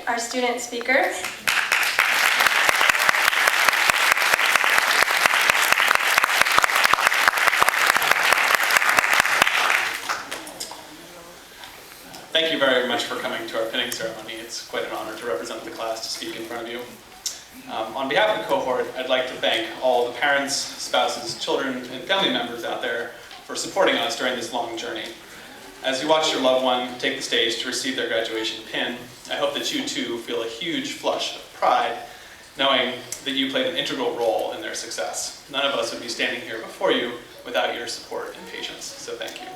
our student speakers. Thank you very much for coming to our pinning ceremony. It's quite an honor to represent the class to speak in front of you. On behalf of the cohort, I'd like to thank all the parents, spouses, children, and family members out there for supporting us during this long journey. As you watch your loved one take the stage to receive their graduation pin, I hope that you too feel a huge flush of pride knowing that you played an integral role in their success. None of us would be standing here before you without your support and patience, so thank you.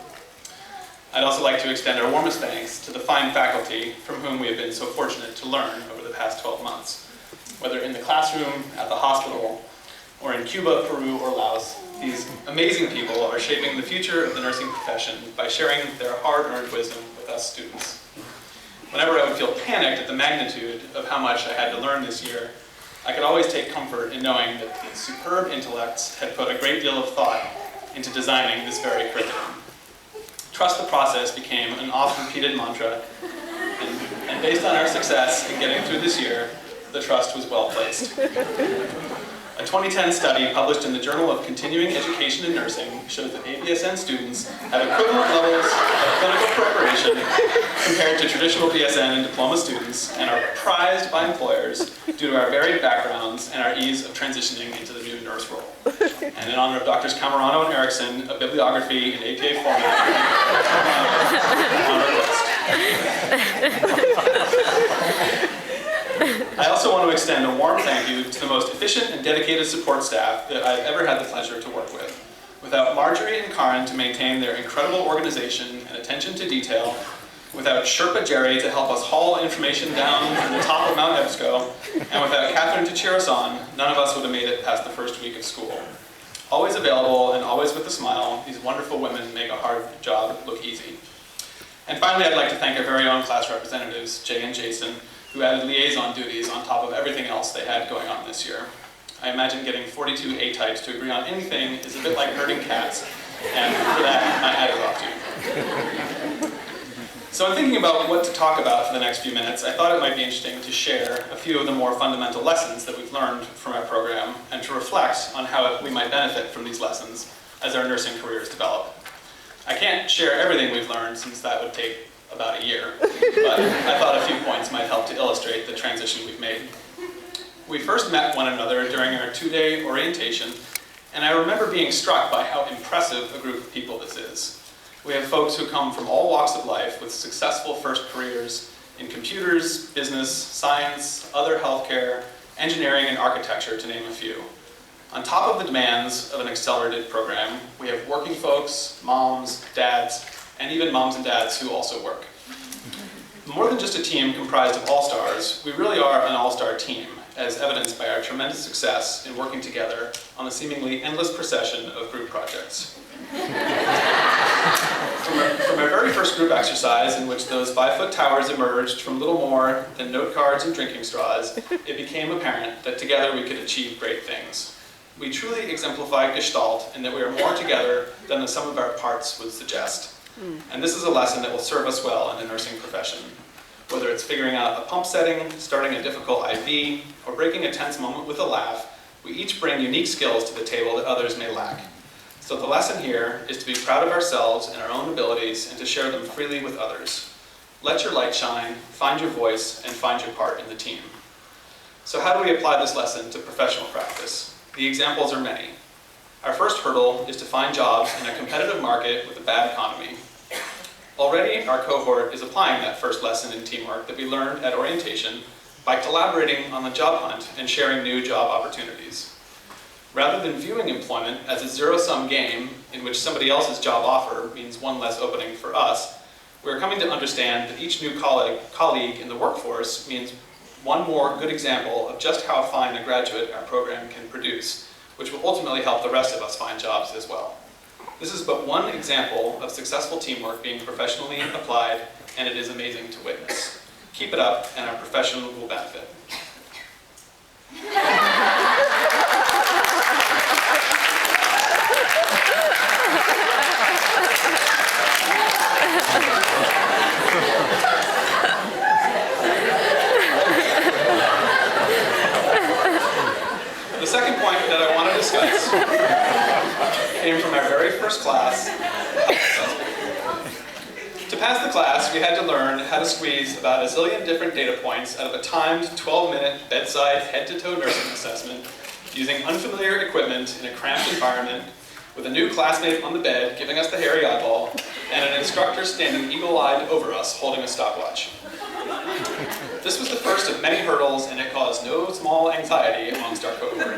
I'd also like to extend our warmest thanks to the fine faculty from whom we have been so fortunate to learn over the past 12 months. Whether in the classroom, at the hospital, or in Cuba, Peru, or Laos, these amazing people are shaping the future of the nursing profession by sharing their hard-earned wisdom with us students. Whenever I would feel panicked at the magnitude of how much I had to learn this year, I could always take comfort in knowing that these superb intellects had put a great deal of thought into designing this very curriculum. Trust the process became an oft-repeated mantra, and based on our success in getting through this year, the trust was well placed. A 2010 study published in the Journal of Continuing Education in Nursing shows that ABSN students have equivalent levels of clinical preparation compared to traditional BSN and diploma students and are prized by employers due to our varied backgrounds and our ease of transitioning into the new nurse role. And in honor of Drs. Camerano and Erickson, a bibliography in APA format on our list. I also want to extend a warm thank you to the most efficient and dedicated support staff that I've ever had the pleasure to work with. Without Marjorie and Karin to maintain their incredible organization and attention to detail, without Sherpa Jerry to help us haul information down from the top of Mount EBSCO, and without Catherine to cheer us on, none of us would have made it past the first week of school. Always available and always with a smile, these wonderful women make a hard job look easy. And finally, I'd like to thank our very own class representatives, Jay and Jason, who added liaison duties on top of everything else they had going on this year. I imagine getting 42 A-types to agree on anything is a bit like herding cats, and for that, my hat is off to you. So in thinking about what to talk about for the next few minutes, I thought it might be interesting to share a few of the more fundamental lessons that we've learned from our program, and to reflect on how we might benefit from these lessons as our nursing careers develop. I can't share everything we've learned, since that would take about a year, but I thought a few points might help to illustrate the transition we've made. We first met one another during our 2-day orientation, and I remember being struck by how impressive a group of people this is. We have folks who come from all walks of life with successful first careers in computers, business, science, other healthcare, engineering, and architecture, to name a few. On top of the demands of an accelerated program, we have working folks, moms, dads, and even moms and dads who also work. More than just a team comprised of all-stars, we really are an all-star team, as evidenced by our tremendous success in working together on the seemingly endless procession of group projects. From our very first group exercise, in which those 5-foot towers emerged from little more than note cards and drinking straws, it became apparent that together we could achieve great things. We truly exemplify Gestalt in that we are more together than the sum of our parts would suggest. And this is a lesson that will serve us well in the nursing profession. Whether it's figuring out a pump setting, starting a difficult IV, or breaking a tense moment with a laugh, we each bring unique skills to the table that others may lack. So the lesson here is to be proud of ourselves and our own abilities and to share them freely with others. Let your light shine, find your voice, and find your part in the team. So how do we apply this lesson to professional practice? The examples are many. Our first hurdle is to find jobs in a competitive market with a bad economy. Already, our cohort is applying that first lesson in teamwork that we learned at orientation by collaborating on the job hunt and sharing new job opportunities. Rather than viewing employment as a zero-sum game in which somebody else's job offer means one less opening for us, we're coming to understand that each new colleague in the workforce means one more good example of just how fine a graduate our program can produce, which will ultimately help the rest of us find jobs as well. This is but one example of successful teamwork being professionally applied, and it is amazing to witness. Keep it up, and our profession will benefit. second point that I want to discuss came from our very first class. To pass the class, we had to learn how to squeeze about a zillion different data points out of a timed 12-minute bedside head-to-toe nursing assessment using unfamiliar equipment in a cramped environment with a new classmate on the bed giving us the hairy eyeball and an instructor standing eagle-eyed over us holding a stopwatch. This was the first of many hurdles, and it caused no small anxiety amongst our cohort.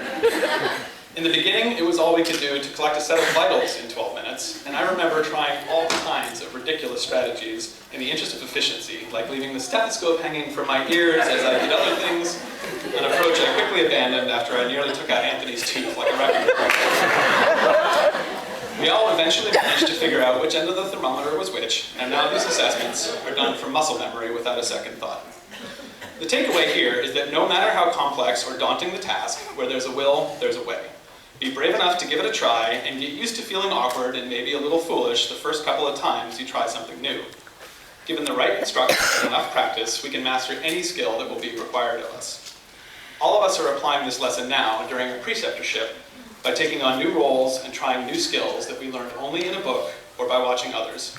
In the beginning, it was all we could do to collect a set of vitals in 12 minutes, and I remember trying all kinds of ridiculous strategies in the interest of efficiency, like leaving the stethoscope hanging from my ears as I did other things, an approach I quickly abandoned after I nearly took out Anthony's tooth like a record. We all eventually managed to figure out which end of the thermometer was which, and now these assessments are done from muscle memory without a second thought. The takeaway here is that no matter how complex or daunting the task, where there's a will, there's a way. Be brave enough to give it a try and get used to feeling awkward and maybe a little foolish the first couple of times you try something new. Given the right instruction and enough practice, we can master any skill that will be required of us. All of us are applying this lesson now during our preceptorship by taking on new roles and trying new skills that we learned only in a book or by watching others.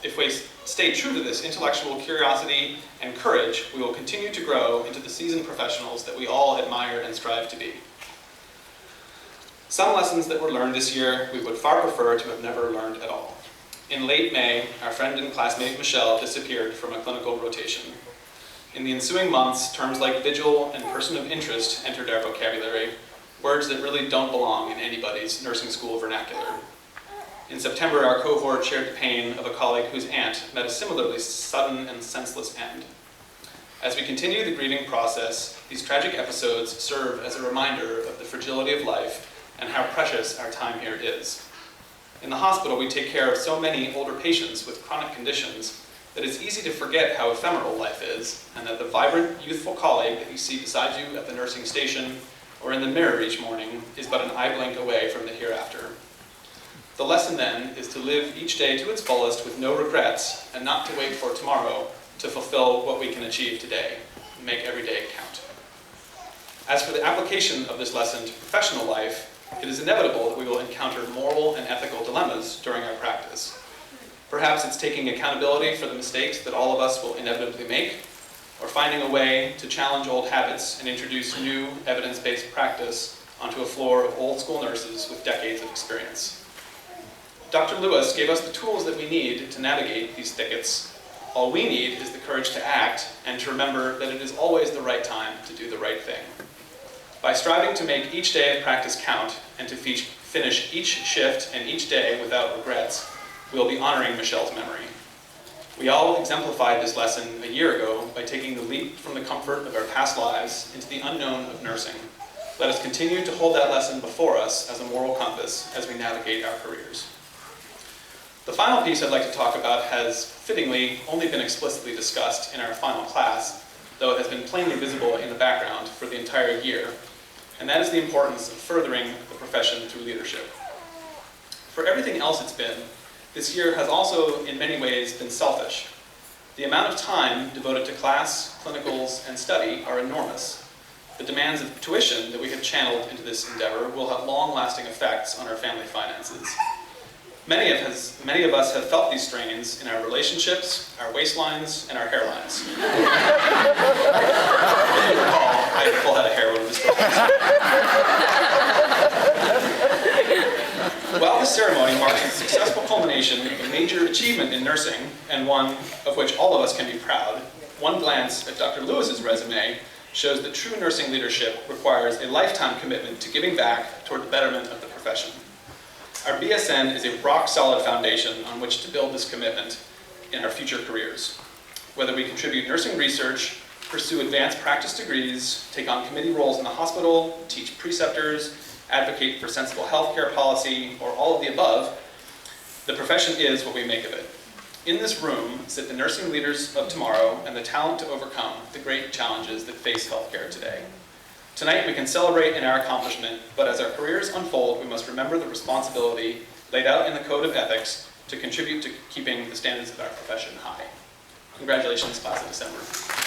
If we stay true to this intellectual curiosity and courage, we will continue to grow into the seasoned professionals that we all admire and strive to be. Some lessons that were learned this year we would far prefer to have never learned at all. In late May, our friend and classmate Michelle disappeared from a clinical rotation. In the ensuing months, terms like vigil and person of interest entered our vocabulary, words that really don't belong in anybody's nursing school vernacular. In September, our cohort shared the pain of a colleague whose aunt met a similarly sudden and senseless end. As we continue the grieving process, these tragic episodes serve as a reminder of the fragility of life and how precious our time here is. In the hospital, we take care of so many older patients with chronic conditions that it's easy to forget how ephemeral life is, and that the vibrant, youthful colleague that you see beside you at the nursing station or in the mirror each morning is but an eye blink away from the hereafter. The lesson then is to live each day to its fullest with no regrets and not to wait for tomorrow to fulfill what we can achieve today. Make every day count. As for the application of this lesson to professional life, it is inevitable that we will encounter moral and ethical dilemmas during our practice. Perhaps it's taking accountability for the mistakes that all of us will inevitably make, or finding a way to challenge old habits and introduce new evidence-based practice onto a floor of old school nurses with decades of experience. Dr. Lewis gave us the tools that we need to navigate these thickets. All we need is the courage to act and to remember that it is always the right time to do the right thing. By striving to make each day of practice count and to finish each shift and each day without regrets, we'll be honoring Michelle's memory. We all exemplified this lesson a year ago by taking the leap from the comfort of our past lives into the unknown of nursing. Let us continue to hold that lesson before us as a moral compass as we navigate our careers. The final piece I'd like to talk about has fittingly only been explicitly discussed in our final class, though it has been plainly visible in the background for the entire year, and that is the importance of furthering the profession through leadership. For everything else it's been, this year has also in many ways been selfish. The amount of time devoted to class, clinicals, and study are enormous. The demands of tuition that we have channeled into this endeavor will have long-lasting effects on our family finances. Many of us have felt these strains in our relationships, our waistlines, and our hairlines. If you recall, I had a full head of hair when it was filmed. While this ceremony marks the successful culmination of a major achievement in nursing, and one of which all of us can be proud, one glance at Dr. Lewis's resume shows that true nursing leadership requires a lifetime commitment to giving back toward the betterment of the profession. Our BSN is a rock-solid foundation on which to build this commitment in our future careers. Whether we contribute nursing research, pursue advanced practice degrees, take on committee roles in the hospital, teach preceptors, advocate for sensible healthcare policy, or all of the above, the profession is what we make of it. In this room sit the nursing leaders of tomorrow and the talent to overcome the great challenges that face healthcare today. Tonight we can celebrate in our accomplishment, but as our careers unfold, we must remember the responsibility laid out in the Code of Ethics to contribute to keeping the standards of our profession high. Congratulations, class of December.